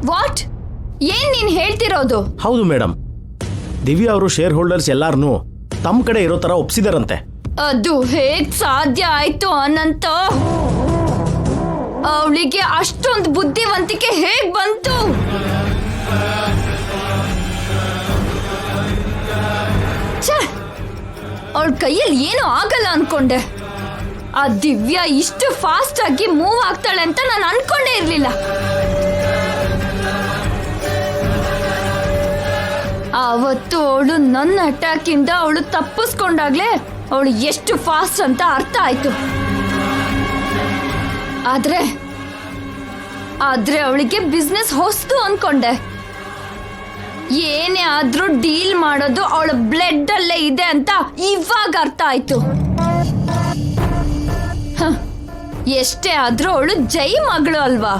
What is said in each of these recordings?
What? ಏನ್ ನೀನ್ ಹೇಳ್ತಿರೋದು? ಹೌದು ಮೇಡಮ್, ದಿವ್ಯಾ ಅವರು ಶೇರ್ ಹೋಲ್ಡರ್ಸ್ ಎಲ್ಲಾರನ್ನೂ ತಮ್ಮ ಕಡೆ ಇರೋ ತರ ಒಪ್ಸಿದಾರಂತೆ. ಅದು ಹೇಗ್ ಸಾಧ್ಯ ಆಯ್ತು ಅನಂತ? ಅವಳಿಗೆ ಅಷ್ಟೊಂದು ಬುದ್ಧಿವಂತಿಕೆ ಹೇಗ್ ಬಂತು? ಅವಳ ಕೈಯಲ್ಲಿ ಏನೂ ಆಗಲ್ಲ ಅನ್ಕೊಂಡೆ. ಆ ದಿವ್ಯಾ ಇಷ್ಟು ಫಾಸ್ಟ್ ಆಗಿ ಮೂವ್ ಆಗ್ತಾಳೆ ಅಂತ ನಾನು ಅನ್ಕೊಂಡೇ ಇರ್ಲಿಲ್ಲ. ಆವತ್ತು ಅವಳು ನನ್ನ ಅಟ್ಯಾಕ್ ಇಂದ ಅವಳು ತಪ್ಪಿಸ್ಕೊಂಡಾಗ್ಲೇ ಅವಳು ಎಷ್ಟು ಫಾಸ್ಟ್ ಅಂತ ಅರ್ಥ ಆಯ್ತು. ಆದ್ರೆ ಅವಳಿಗೆ ಬಿಸ್ನೆಸ್ ಹೊಸ್ತು ಅನ್ಕೊಂಡೆ. ಏನೇ ಆದ್ರೂ ಡೀಲ್ ಮಾಡೋದು ಅವಳ ಬ್ಲಡ್ ಅಲ್ಲೇ ಇದೆ ಅಂತ ಇವಾಗ ಅರ್ಥ ಆಯ್ತು. ಎಷ್ಟೇ ಆದ್ರೂ ಅವಳು ಜೈ ಮಗಳು ಅಲ್ವಾ,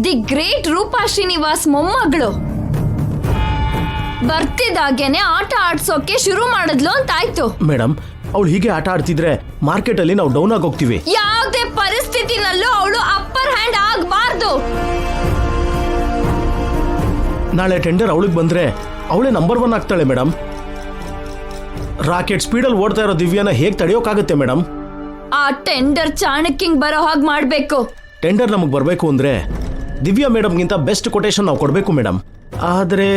ದಿ ಗ್ರೇಟ್ ರೂಪಾ ಶ್ರೀನಿವಾಸ್ ಮೊಮ್ಮಗಳು. ಬರ್ತಿದಾಗೇನೆ ಆಟ ಆಡ್ಸೋಕೆ ಶುರು ಮಾಡಿದ್ಲು ಅಂತ ಆಯ್ತು. ಮೇಡಮ್, ಅವಳು ಹೀಗೆ ಆಟ ಆಡ್ತಿದ್ರೆ ಮಾರ್ಕೆಟ್ ಅಲ್ಲಿ ನಾವು ಡೌನ್ ಆಗಿ ಹೋಗ್ತೀವಿ. ಯಾವುದೇ ಪರಿಸ್ಥಿತಿನಲ್ಲೂ ಅವಳು ಅಪ್ಪರ್ ಹ್ಯಾಂಡ್ ಆಗಬಾರ್ದು. ನಾಳೆ ಟೆಂಡರ್ ಅವಳಿಗೆ ಬಂದ್ರೆ ಅವಳೇ ನಂಬರ್ 1 ಆಗ್ತಾಳೆ ಮೇಡಮ್. ರಾಕೆಟ್ ಸ್ಪೀಡಲ್ಲಿ ಓಡ್ತಾ ಇರೋ ದಿವ್ಯಾನ ಹೇಗೆ ತಡೆಯೋಕ್ಕಾಗುತ್ತೆ ಮೇಡಮ್? ಆ ಟೆಂಡರ್ ಚಾಣಕ್ಯಂಗ್ ಬರೋ ಹಾಗೆ ಮಾಡ್ಬೇಕು. ಟೆಂಡರ್ ನಮಗೆ ಬರಬೇಕು ಅಂದ್ರೆ ದಿವ್ಯಾ ಮೇಡಮ್ಗಿಂತ ಬೆಸ್ಟ್ ಕೊಟೇಶನ್ ನಾವು ಕೊಡಬೇಕು ಮೇಡಮ್. ಆದ್ರೆ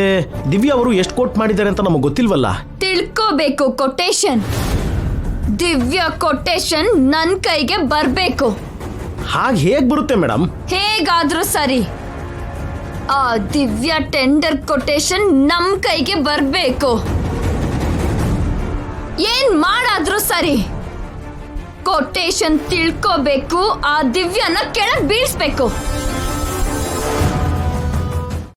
ದಿವ್ಯಾ ಅವರು ಎಷ್ಟು ಕೋಟ್ ಮಾಡಿದ್ದಾರೆ ಅಂತ ನಮಗೆ ಗೊತ್ತಿಲ್ವಲ್ಲ. ತಿಳ್ಕೋಬೇಕು ಕೊಟೇಶನ್. ದಿವ್ಯಾ ಕೊಟೇಶನ್ ನನ್ ಕೈಗೆ ಬರ್ಬೇಕು. ಹಾಗೆ ಹೇಗೆ ಬರುತ್ತೆ ಮೇಡಮ್? ಹೇಗಾದ್ರೂ ಸರಿ, ಆ ದಿವ್ಯಾ ಟೆಂಡರ್ ಕೊಟೇಶನ್ ನಮ್ ಕೈಗೆ ಬರ್ಬೇಕು. ಏನ್ ಮಾಡಾದ್ರೂ ಸರಿ, ಕೊಟೇಶನ್ ತಿಳ್ಕೋಬೇಕು, ಆ ದಿವ್ಯಾನ ಕೆಳಗ್ ಬೀಳ್ಸ್ಬೇಕು.